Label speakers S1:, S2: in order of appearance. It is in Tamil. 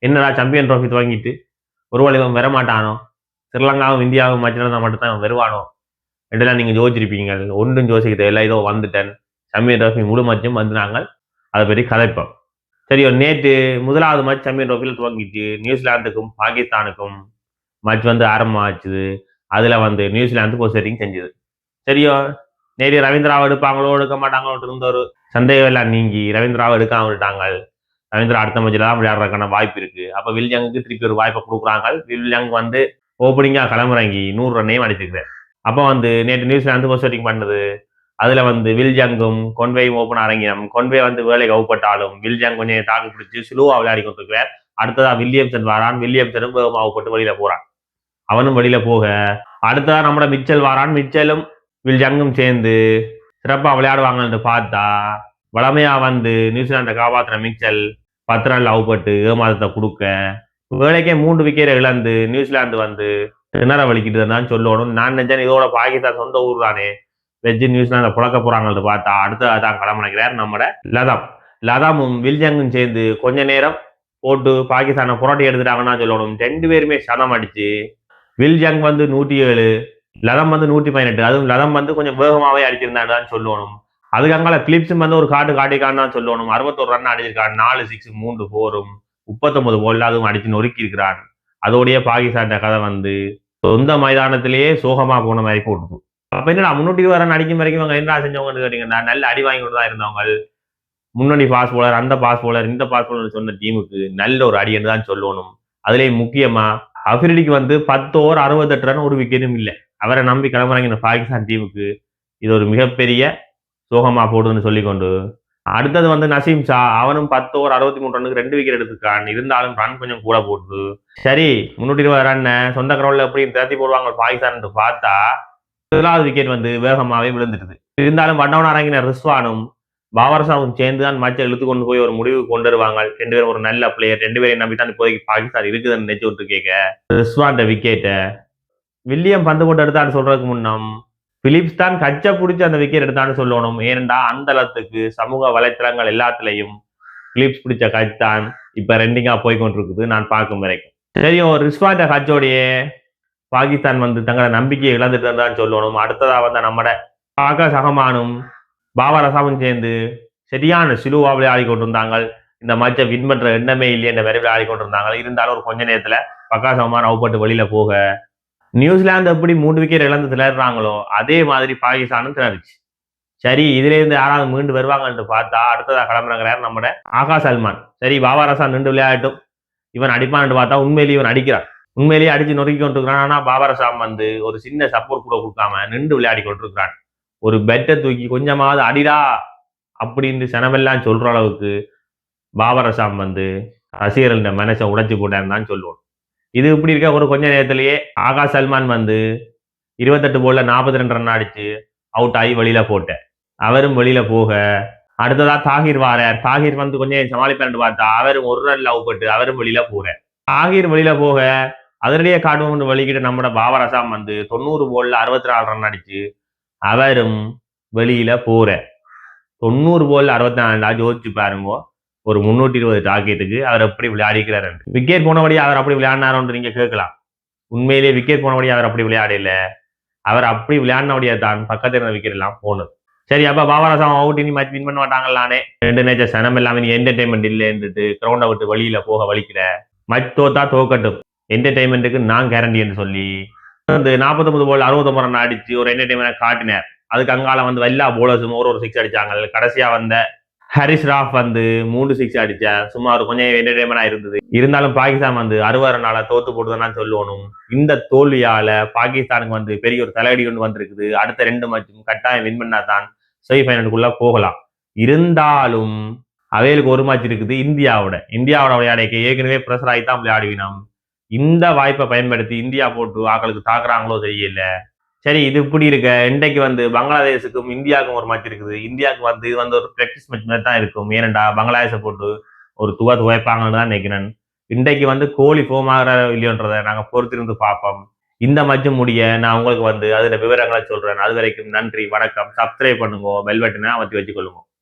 S1: என்னடா சாம்பியன் ட்ரோஃபி துவங்கிட்டு ஒரு வேளை இவன் வரமாட்டானோ, ஸ்ரீலங்காவும் இந்தியாவும் மேட்ச் நடந்தா மட்டும் தான் இவன் வருவானோ என்றெல்லாம் நீங்க யோசிச்சிருப்பீங்க. ஒன்றும் யோசிக்க தேவையில்ல. இதோ வந்துட்டேன். சாம்பியன் ட்ரோஃபி முழு மேட்சும் வந்து நாங்கள் அதை பற்றி கதைப்போம். சரியோ, நேற்று முதலாவது மேட்ச் சாம்பியன் ட்ரோஃபியில் துவங்கிட்டு நியூசிலாந்துக்கும் பாகிஸ்தானுக்கும் மேட்ச் வந்து ஆரம்பமாச்சுது. அதுல வந்து நியூசிலாந்து போஸ்டிங் செஞ்சது. சரியோ, நேற்று ரவீந்திராவை எடுப்பாங்களோ எடுக்க மாட்டாங்களோ இருந்த ஒரு சந்தேகம் எல்லாம் நீங்கி ரவீந்திராவை எடுக்காம விட்டாங்க. ரவீந்திரா அடுத்த மேட்ச்ல தான் விளையாடுறதுக்கான வாய்ப்பு இருக்கு. அப்ப வில்லியங்குக்கு திருப்பி ஒரு வாய்ப்பை கொடுக்குறாங்க. வில்லியங் வந்து ஓப்பனிங்கா களமிறங்கி 100 ரன்னையும் அடிச்சிருக்காரு. அப்ப வந்து நேற்று நியூசிலாந்து போஸ்டிங் பண்ணது. அதுல வந்து வில்ஜங்கும் கொன்வேயும் ஓப்பன் அரங்கினம். கொன்வே வந்து வேலை கவுப்பட்டாலும் வில்ஜங் கொஞ்சம் தாக்கு பிடிச்சி ஸ்லோவா விளையாடி கொண்டிருக்கிறார். அடுத்ததா வில்லியம்சன் வாரான். வில்லியம்சனும் வேகமாகப்பட்டு வெளியில போறான். அவனும் வெளியில போக அடுத்ததா நம்ம மிச்சல் வாரான். மிச்சலும் வில்ஜங்கும் சேர்ந்து சிறப்பா விளையாடுவாங்கன்னு பார்த்தா வளமையா வந்து நியூசிலாண்டை காப்பாத்துற மிச்சல் 10 ரன்ல அவுப்பட்டு ஏமாதத்தை கொடுக்க வேலைக்கே 3 விக்கெட்டை இழந்து நியூசிலாந்து வந்து திணற வலிக்கிட்டு தான் சொல்லணும். நான் நினைச்சேன் இதோட பாகிஸ்தான் சொந்த ஊர் தானே வெஜ் நியூசிலாந்தை புழக்க போறாங்கன்னு பார்த்தா அடுத்து அதான் களமணிக்கிறார் நம்மட லதாம். லதாமும் வில்ஜங்கும் சேர்ந்து கொஞ்ச நேரம் போட்டு பாகிஸ்தானை புரட்டி எடுத்துட்டாங்கன்னா சொல்லணும். 2 பேருமே சதம் அடிச்சு வில்ஜங் வந்து 107, லதம் வந்து 118. அதுவும் லதம் வந்து கொஞ்சம் வேகமாவே அடிச்சிருந்தான்னு சொல்லணும். அதுக்கு அங்கால கிளிப்ஸும் வந்து ஒரு காட்டிக்கான்னு தான் சொல்லணும். 61 ரன் அடிச்சிருக்கான். 4 6 3 4 39 போல் அதுவும் அடிச்சு நொறுக்கி இருக்கிறான். அதோடைய பாகிஸ்தான் கதை வந்து சொந்த மைதானத்திலேயே சோகமா போன மாதிரி போட்டுது. அப்ப என்னடா 320 ரன் அடிக்கும் வரைக்கும் இவங்க என்ன செஞ்சவங்கன்னு கேட்டீங்கன்னா நல்ல அடி வாங்கி கொண்டு தான் இருந்தவங்க. முன்னணி பாஸ் போலர், அந்த பாஸ் போலர், இந்த பாஸ் போலர் சொன்ன டீமுக்கு நல்ல ஒரு அடின்னு தான் சொல்லணும். அதுலயும் முக்கியமா அஃப்ரிடிக்கு வந்து 10 ஓவர் 68 ரன் ஒரு விக்கெட்டும் இல்லை. அவரை நம்பி கிளம்புறாங்க பாகிஸ்தான் டீமுக்கு. இது ஒரு மிகப்பெரிய சோகமா போடுதுன்னு சொல்லிக்கொண்டு அடுத்தது வந்து நசீம் ஷா. அவனும் 10 ஓவர் 63 ரன்னுக்கு 2 விக்கெட் எடுத்துக்கான். இருந்தாலும் ரன் கொஞ்சம் கூட போட்டுது. சரி, 320 ரன் சொந்த கிரௌண்ட்ல எப்படி திரட்டி போடுவாங்க பாகிஸ்தான் பார்த்தா முதலாவது விக்கெட் வந்து வேகமாவே விழுந்துட்டுது. இருந்தாலும் வண்டவன் அரங்கின ரிஸ்வானும் பாபர்சாவும் சேர்ந்து தான் மேட்சை இழுத்து கொண்டு போய் ஒரு முடிவு கொண்டு வருவாங்க. 2 பேரும் ஒரு நல்ல பிளேயர். 2 பேரையும் நம்பி தான் இப்போதைக்கு பாகிஸ்தான் இருக்குதுன்னு நினைச்சு விட்டு கேட்க ரிஸ்வான் விக்கெட்டை வில்லியம் பந்து போட்டு எடுத்தான்னு சொல்றதுக்கு முன்னம் பிலிப்ஸ் தான் கச்சை பிடிச்சி அந்த விக்கெட் எடுத்தான்னு சொல்லணும். ஏனென்றா அந்த அளத்துக்கு சமூக வலைத்தளங்கள் எல்லாத்துலயும் பிலிப்ஸ் பிடிச்ச கட்ச் தான் இப்ப ரெண்டிங்கா போய் கொண்டிருக்குது நான் பார்க்கும் வரைக்கும். சரியும், ரிஸ்வான் கட்சோடைய பாகிஸ்தான் வந்து தங்களோட நம்பிக்கையை இழந்துட்டு தான் சொல்லணும். அடுத்ததா வந்து நம்மட ஆகாஷ் அகமானும் பாபர் அசாமும் சேர்ந்து சரியான சிலுவா விளையாடி கொண்டிருந்தாங்க. இந்த மேட்சை வின் பண்ற எண்ணமே இல்லையே என்ற மாதிரி விளையாடி கொண்டிருந்தாங்க. இருந்தாலும் ஒரு கொஞ்ச நேரத்துல ஆகாஷ் அகமான் அவுப்பட்டு வெளியில போக நியூசிலாந்து எப்படி 3 விக்கெட் இழந்து திணறாங்களோ அதே மாதிரி பாகிஸ்தானும் திணறுச்சு. சரி, இதுல இருந்து யாராவது மீண்டு வருவாங்கன்னு பார்த்தா அடுத்ததா கிளம்புறாங்க நம்மட ஆகாஷ் அல்மான். சரி, பாபர் அசாம் நின்று விளையாட்டும், இவன் அடிப்பான்னு பார்த்தா உண்மையிலேயே இவன் அடிக்கிறான். உண்மையிலேயே அடிச்சு நொறுக்கி கொண்டிருக்கிறான். ஆனா பாபர் அசாம் வந்து ஒரு சின்ன சப்போர்ட் கூட கொடுக்காம நின்று விளையாடி கொண்டிருக்கிறான். ஒரு பெட்டை தூக்கி கொஞ்சமாவது அடிடா அப்படின்னு சனமெல்லாம் சொல்ற அளவுக்கு பாபர் அசாம் வந்து ரசிகர்கள் மனசை உடைச்சு போட்டான்னு தான் சொல்லுவோம். இது இப்படி இருக்க ஒரு கொஞ்ச நேரத்திலேயே ஆகாஷ் சல்மான் வந்து 28 போல்ல 42 ரன் அடிச்சு அவுட் ஆகி வெளியில போட்டார். அவரும் வெளியில போக அடுத்ததா தாகிர் வாரார். தாகிர் வந்து கொஞ்சம் சமாளிப்பாரு பார்த்தா அவரும் 1 ரன்ல அவுப்பட்டு அவரும் வெளியில போறார். தாகிர் வெளியில போக அதனுடைய காட்டுவோம் வெளிக்கிட்டு நம்மட பாபர் அசாம் வந்து 90 போல்ல 64 ரன் அடிச்சு அவரும் வெளியில போறார். 90 போல்ல 64 யோசிச்சு பாருங்க. ஒரு 320 டார்கெட்டுக்கு அவர் எப்படி விளையாடிக்கிறார். விக்கெட் போனபடி அவர் அப்படி விளையாடினாரோன்னு நீங்க கேட்கலாம். உண்மையிலேயே விக்கெட் போனபடி அவர் அப்படி விளையாடல. அவர் அப்படி விளையாடினபடியா தான் பக்கத்துல இருந்த விக்கெட் எல்லாம் போனது. சரி, அப்ப பாபர் அசாம் அவுட் இனி மேட்ச் வின் பண்ண மாட்டாங்கல்லானே 2 நேச்சர் சனம் எல்லாமே என்டர்டைன்மெண்ட் இல்லைன்னுட்டு கிரௌண்டை விட்டு வெளியில போக வலிக்கல. மேட்ச் தோத்தா தோக்கட்டும், என்டர்டைன்மெண்ட்டுக்கு நான் கேரண்டி என்று சொல்லி வந்து 49 போல் 69 ரன் அடிச்சு ஒரு என்டர்டைன்மெண்ட் காட்டினார். அதுக்கு அங்கால வந்து எல்லா போலர்ஸும் ஒரு 6 அடிச்சாங்க. கடைசியா வந்த ஹரிஸ் ராஃப் வந்து 3 6 அடிச்சா சும்மா ஒரு கொஞ்சம் என்டர்டைன்மெண்டா இருந்தது. இருந்தாலும் பாகிஸ்தான் வந்து 60 ரன்னால தோத்து போட்டுதான் சொல்லணும். இந்த தோல்வியால பாகிஸ்தானுக்கு வந்து பெரிய ஒரு தலையடி கொண்டு வந்திருக்குது. அடுத்த 2 மேட்சும் கட்டாயம் வின் பண்ணா தான் செமிஃபைனலுக்குள்ள போகலாம். இருந்தாலும் அவைகளுக்கு ஒரு மேட்ச் இருக்குது இந்தியாவோட விளையாடிக்க ஏற்கனவே பிரஷர் ஆகி தான் விளையாடுவினோம். இந்த வாய்ப்பை பயன்படுத்தி இந்தியா போட்டு ஆக்களுக்கு தாக்குறாங்களோ தெரியல. சரி, இது இப்படி இருக்க இன்றைக்கு வந்து பங்களாதேஷுக்கும் இந்தியாவுக்கும் ஒரு மேட்ச் இருக்குது. இந்தியாவுக்கு வந்து இது வந்து ஒரு பிராக்டிஸ் மேட்ச் மாதிரி தான் இருக்கும். ஏனண்டா பங்களாதேஷை போட்டு ஒரு துவைப்பாங்கன்னு தான் நினைக்கிறேன். இன்றைக்கு வந்து கோலி ஃபார்ம் ஆகிற இல்லையோன்றதை நாங்கள் பொறுத்திருந்து பார்ப்போம். இந்த மேட்சும் முடிய நான் உங்களுக்கு வந்து அதுல விவரங்களை சொல்றேன். அது வரைக்கும் நன்றி, வணக்கம். சப்ஸ்கிரைப் பண்ணுங்க, பெல் பட்டனை அமர்த்தி வச்சுக்கொள்ளுங்க.